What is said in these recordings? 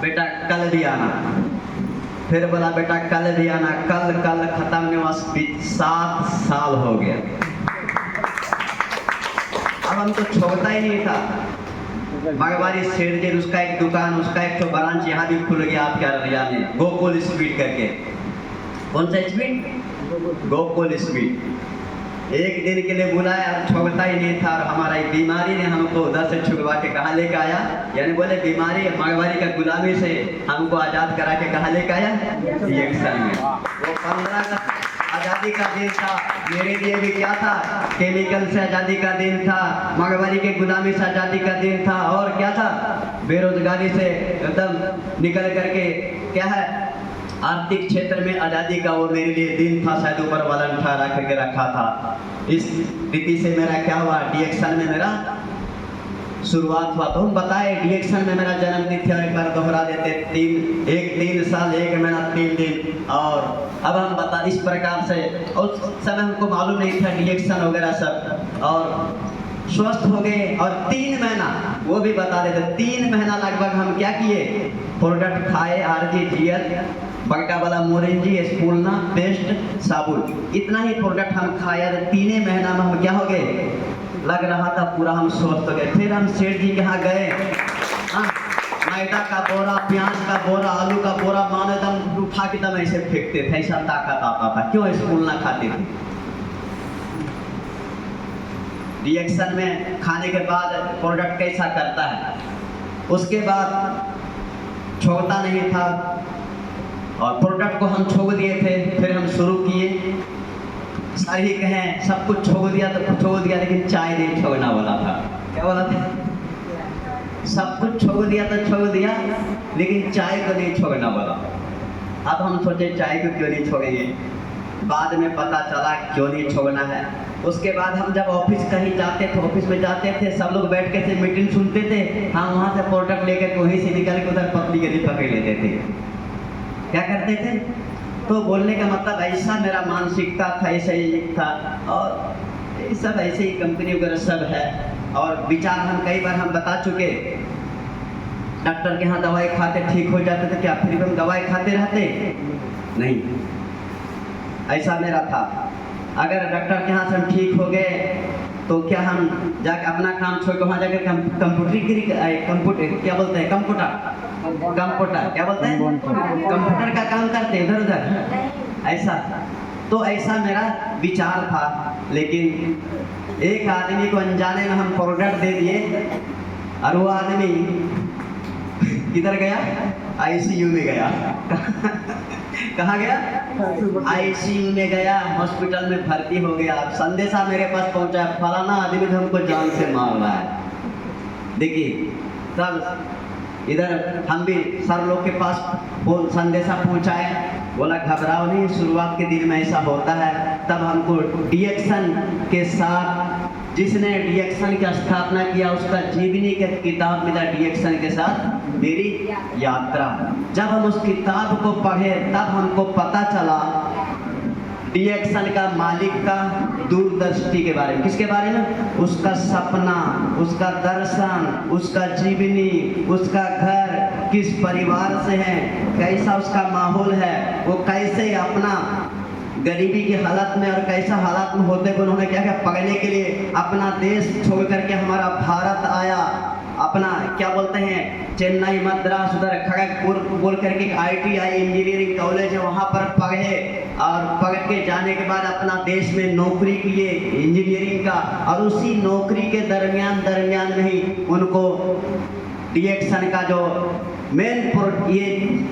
बेटा कल भी आना। फिर बोला बेटा कल भी आना। कल कल खत्म नहीं हुआ, 7 साल हो गया। अब हम तो छोड़ता ही नहीं था। मगवारी सेठ जी, उसका एक दुकान, उसका एक तो ब्रांच यहाँ भी खुल गया आपके अररिया में, गोकुल स्वीट करके। कौन सा स्वीट? गोकुल स्वीट। एक दिन के लिए बुलाया, छोड़ता ही नहीं था। और हमारा एक बीमारी ने हमको उधर से छुड़वा के कहाँ लेके आया, यानी बोले बीमारी मगवारी का गुलामी से हमको आज़ाद करा के कहाँ लेके आया, रिएक्शन में। वो 15 अगस्त आज़ादी का दिन था, मेरे लिए भी क्या था, केमिकल से आज़ादी का दिन था, मगवारी के गुलामी से आज़ादी का दिन था, और क्या था, बेरोजगारी से एकदम निकल करके क्या है, आर्थिक क्षेत्र में आज़ादी का वो मेरे लिए दिन था। शायद ऊपर वाला ठहरा करके रखा था। इस रीति से मेरा क्या हुआ, रिएक्शन में मेरा शुरुआत हुआ। तो हम बताए रिएक्शन में मेरा जन्मदिन था, एक बार दोहरा देते, 3 साल 1 महीना 3 दिन। और अब हम बता इस प्रकार से, उस समय हमको मालूम नहीं था रिएक्शन वगैरह सब, और स्वस्थ हो गए। और 3 महीना वो भी बता देते, 3 महीना लगभग हम क्या किए, प्रोडक्ट खाए, RGGL, बड़का वाला मोरिंजी, स्पूलना, पेस्ट, साबुन, इतना ही प्रोडक्ट हम खाए। 3 महीना में हम क्या हो गए, लग रहा था पूरा हम स्वस्थ हो गए। फिर हम सेठ जी के यहाँ गए, मैदा का बोरा, प्याज का बोरा, आलू का बोरा मानो एकदम उठा के दम ऐसे फेंकते थे, ऐसा ताकत आता था। क्यों? स्पूलना खाते थे। रिएक्शन में खाने के बाद प्रोडक्ट कैसा करता है, उसके बाद छोड़ता नहीं था, और प्रोडक्ट को हम छोड़ दिए थे। फिर हम शुरू किए, सारे ही कहें सब कुछ छोड़ दिया तो छोड़ दिया, लेकिन चाय नहीं छोड़ना वाला था। क्या बोला था? सब कुछ छोड़ दिया तो छोड़ दिया, लेकिन चाय को नहीं छोड़ना वाला। अब हम सोचे चाय को क्यों नहीं छोड़ेंगे, बाद में पता चला क्यों नहीं छोड़ना है। उसके बाद हम जब ऑफिस कहीं जाते थे, ऑफिस में जाते थे, सब लोग बैठ के मीटिंग सुनते थे, हम वहाँ से प्रोडक्ट लेकर वहीं से निकल के उधर पतली गली पकड़ लेते थे। क्या करते थे? तो बोलने का मतलब ऐसा मेरा मानसिकता था, ऐसा ही था, और ये सब ऐसे ही कंपनी वगैरह सब है। और विचार हम कई बार हम बता चुके, डॉक्टर के यहाँ दवाई खाते ठीक हो जाते थे, क्या फिर हम दवाई खाते रहते? नहीं, ऐसा मेरा था। अगर डॉक्टर के यहाँ से हम ठीक हो गए तो क्या हम जाकर अपना काम छोड़ के वहाँ जाकर कंप्यूटर क्या बोलते हैं, कंप्यूटर क्या बोलते हैं, कंप्यूटर का काम करते इधर उधर, ऐसा। तो ऐसा मेरा विचार था। लेकिन एक आदमी को अनजाने में हम प्रोडक्ट दे दिए, और वो आदमी किधर गया, ICU में गया। कहाँ गया? ICU में गया, हॉस्पिटल में भर्ती हो गया। संदेशा मेरे पास पहुंचा, फलाना आदमी तो हमको जान से मार रहा है। देखिए तब इधर हम भी सर लोग के पास वो संदेशा पहुंचाए, बोला घबराओ नहीं, शुरुआत के दिन में ऐसा होता है। तब हमको रिएक्शन के साथ, जिसने रिएक्शन की स्थापना किया, उसका जीवनी के किताब मिला, रिएक्शन के साथ मेरी यात्रा। जब हम उस किताब को पढ़े तब हमको पता चला रिएक्शन का मालिक का दूरदृष्टि के बारे में। किसके बारे में? उसका सपना, उसका दर्शन, उसका जीवनी, उसका घर किस परिवार से है, कैसा उसका माहौल है, वो कैसे अपना गरीबी की हालत में और कैसा हालात में होते हुए उन्होंने क्या क्या पढ़ने के लिए अपना देश छोड़ करके हमारा भारत आया। अपना क्या बोलते हैं, चेन्नई, मद्रास, उधर खड़गपुर बोल करके ITI इंजीनियरिंग कॉलेज है, वहाँ पर पढ़े, और पढ़ के जाने के बाद अपना देश में नौकरी किए इंजीनियरिंग का। और उसी नौकरी के दरमियान में ही उनको रिएक्शन का जो मेन ये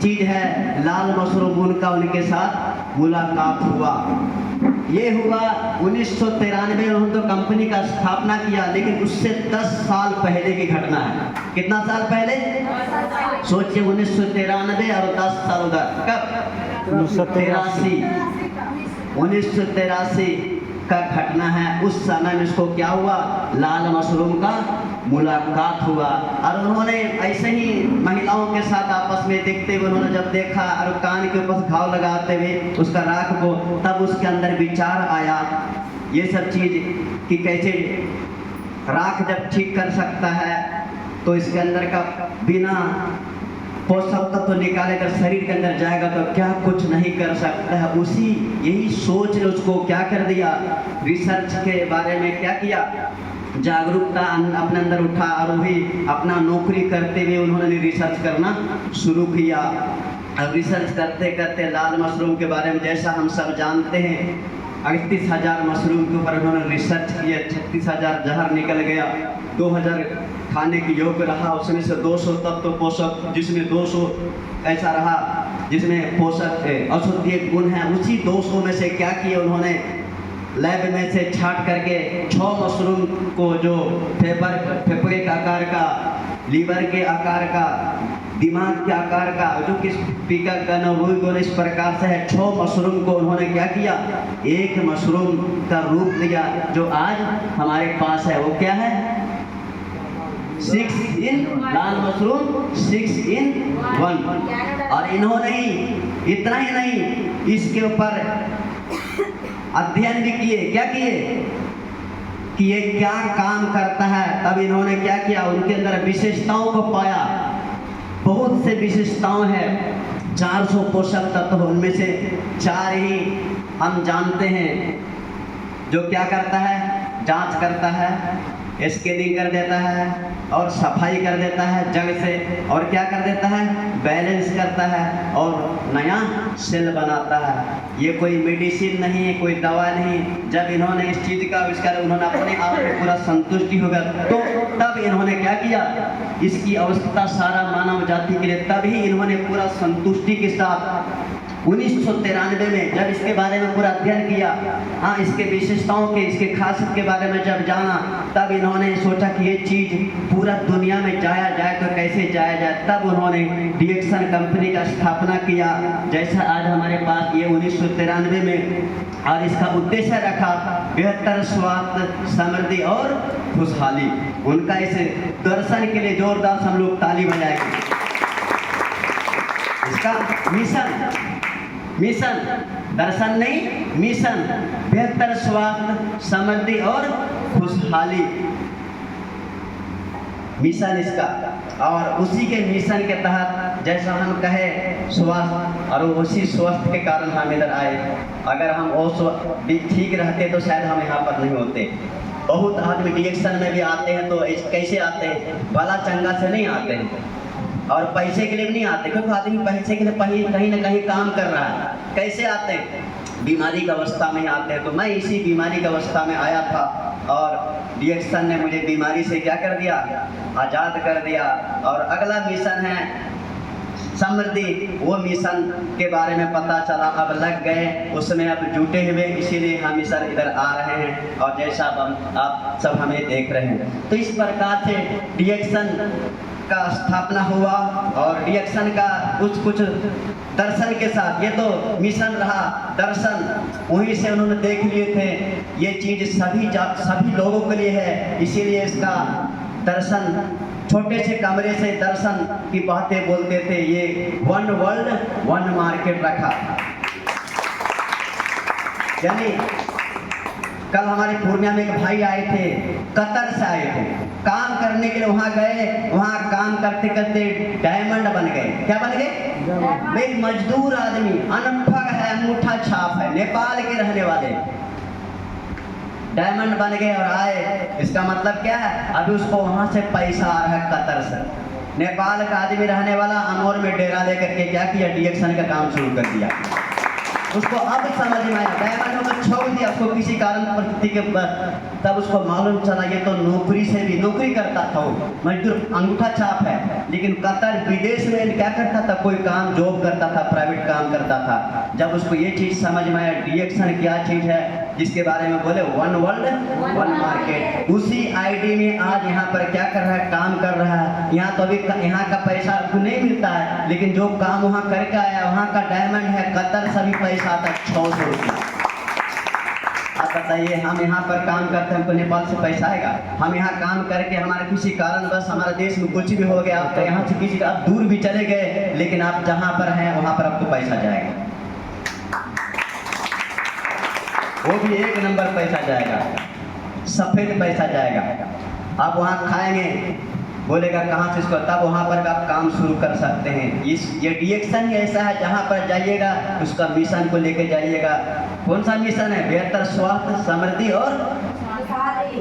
चीज़ है, लाल मशरूम, उनका उनके साथ मुलाकात हुआ। ये हुआ 1993 में। उन्होंने तो कंपनी का स्थापना किया, लेकिन उससे 10 साल पहले की घटना है। कितना साल पहले? सोचिए, 1993 और 10 साल उधर, कब? 1983 का घटना है। उस समय में इसको क्या हुआ, लाल मशरूम का मुलाकात हुआ। और उन्होंने ऐसे ही महिलाओं के साथ आपस में देखते हुए उन्होंने जब देखा, और कान के ऊपर घाव लगाते हुए उसका राख को, तब उसके अंदर विचार आया ये सब चीज़ कि कैसे राख जब ठीक कर सकता है तो इसके अंदर का बिना पोषक तत्व निकाले कर शरीर के अंदर जाएगा तो क्या कुछ नहीं कर सकता है। उसी यही सोच ने उसको क्या कर दिया, रिसर्च के बारे में क्या किया, जागरूकता अपने अंदर उठा और वही अपना नौकरी करते हुए उन्होंने रिसर्च करना शुरू किया। अब रिसर्च करते करते लाल मशरूम के बारे में जैसा हम सब जानते हैं 38,000 मशरूम के ऊपर उन्होंने रिसर्च किया, 36,000 जहर निकल गया, 2,000 खाने की योग्य रहा, उसमें से 200 तत्व पोषक जिसमें 200 ऐसा रहा जिसमें पोषक औषधीय गुण हैं। उसी 200 में से क्या किया उन्होंने, लैब में से छांट करके 6 मशरूम को जो फेफड़े के आकार का, लीवर के आकार का, दिमाग के आकार का, जो किस पीका गन इस प्रकार से है, 6 मशरूम को उन्होंने क्या किया, एक मशरूम का रूप लिया जो आज हमारे पास है। वो क्या है, 6 in लाल मशरूम 6 in 1। और इन्होंने ही इतना ही नहीं, इसके ऊपर अध्ययन भी किए। क्या किए कि ये क्या काम करता है। तब इन्होंने क्या किया, उनके अंदर विशेषताओं को पाया। बहुत से विशेषताओं हैं, 400 पोषक तत्व, उनमें से 4 ही हम जानते हैं। जो क्या करता है, जांच करता है, स्कैनिंग कर देता है और सफाई कर देता है जड़ से, और क्या कर देता है, बैलेंस करता है और नया सेल बनाता है। ये कोई मेडिसिन नहीं है, कोई दवा नहीं। जब इन्होंने इस चीज़ का आविष्कार, उन्होंने अपने आप में पूरा संतुष्टि हो गया, तो तब इन्होंने क्या किया, इसकी आवश्यकता सारा मानव जाति के लिए, तभी इन्होंने पूरा संतुष्टि के साथ 1993 में जब इसके बारे में पूरा अध्ययन किया, हाँ, इसके विशेषताओं के, इसके खासियत के बारे में जब जाना, तब इन्होंने सोचा कि ये चीज़ पूरा दुनिया में जाया जाए तो कैसे जाया जाए। तब उन्होंने डीएक्सन कंपनी का स्थापना किया, जैसा आज हमारे पास ये 1993 में। और इसका उद्देश्य रखा बेहतर स्वास्थ्य, समृद्धि और खुशहाली। उनका इस दर्शन के लिए जोरदार से हम लोग ताली बजाएंगे। इसका मिशन दर्शन नहीं, मिशन बेहतर स्वास्थ्य, समृद्धि और खुशहाली, मिशन इसका। और उसी के मिशन के तहत जैसा हम कहे स्वास्थ्य, और उसी स्वास्थ्य के कारण हम इधर आए। अगर हम वो ठीक रहते तो शायद हम यहाँ पर नहीं होते। बहुत आदमी डीएक्सन में भी आते हैं तो कैसे आते हैं, भला चंगा से नहीं आते हैं और पैसे के लिए भी नहीं आते, क्योंकि आदमी पैसे के लिए कहीं ना कहीं काम कर रहा है। कैसे आते हैं, बीमारी की अवस्था में आते हैं। तो मैं इसी बीमारी की अवस्था में आया था और डीएक्सन ने मुझे बीमारी से क्या कर दिया, आज़ाद कर दिया। और अगला मिशन है समृद्धि, वो मिशन के बारे में पता चला, अब लग गए उसमें, अब जुटे हुए, इसीलिए हम इधर आ रहे हैं और जैसा आप सब हमें देख रहे हैं। तो इस प्रकार से डीएक्सन का स्थापना हुआ और डीएक्सन का कुछ दर्शन के साथ, ये तो मिशन रहा, दर्शन वहीं से उन्होंने देख लिए थे ये चीज़ सभी लोगों के लिए है, इसीलिए इसका दर्शन, छोटे से कमरे से दर्शन की बातें बोलते थे। ये 1 वर्ल्ड 1 मार्केट रखा। यानी कल हमारे पूर्णिया में एक भाई आए थे, कतर से आए थे, काम करने के लिए वहाँ गए, वहाँ काम करते करते डायमंड बन गए। क्या बन गए? एक मजदूर आदमी, अनपढ़ है, अंगूठा छाप है, नेपाल के रहने वाले, डायमंड बन गए और आए। इसका मतलब क्या है, अभी उसको वहाँ से पैसा आ रहा है कतर से। नेपाल का आदमी रहने वाला अनौर में डेरा लेकर के क्या किया, डीएक्सन का काम शुरू कर दिया। उसको अब समझ में आया, डायमंड को छोड़ दिया, उसको किसी कारण परिस्थिति के, तब उसको मालूम चला ये तो नौकरी से भी नौकरी करता था, वो मजदूर, अंगूठा छाप है, लेकिन कतर विदेश में क्या करता था, कोई काम जॉब करता था, प्राइवेट काम करता था। जब उसको ये चीज़ समझ में आया डीएक्सन क्या चीज़ है, जिसके बारे में बोले 1 वर्ल्ड 1 मार्केट, उसी आईडी में आज यहाँ पर क्या कर रहा है, काम कर रहा है। यहाँ तो अभी यहाँ का पैसा नहीं मिलता है, लेकिन जो काम वहाँ करके आया, वहाँ का डायमंड है, कतर सभी पैसा आता 600 रुपया। आप बताइए, हम यहाँ पर काम करते हैं, हमको नेपाल से पैसा आएगा? हम यहाँ काम करके हमारे किसी कारण बस हमारे देश में कुछ भी हो गया, तो यहाँ से किसी आप दूर भी चले गए, लेकिन आप जहाँ पर हैं वहाँ पर आपको पैसा जाएगा, वो भी 1 नंबर पैसा जाएगा, सफेद पैसा जाएगा। आप वहाँ खाएंगे, बोलेगा कहाँ से इसको, तब वहाँ पर आप काम शुरू कर सकते हैं। ये डिएक्शन ही ऐसा है, जहाँ पर जाइएगा उसका मिशन को लेके जाइएगा। कौन सा मिशन है? बेहतर स्वास्थ्य, समृद्धि और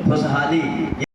खुशहाली।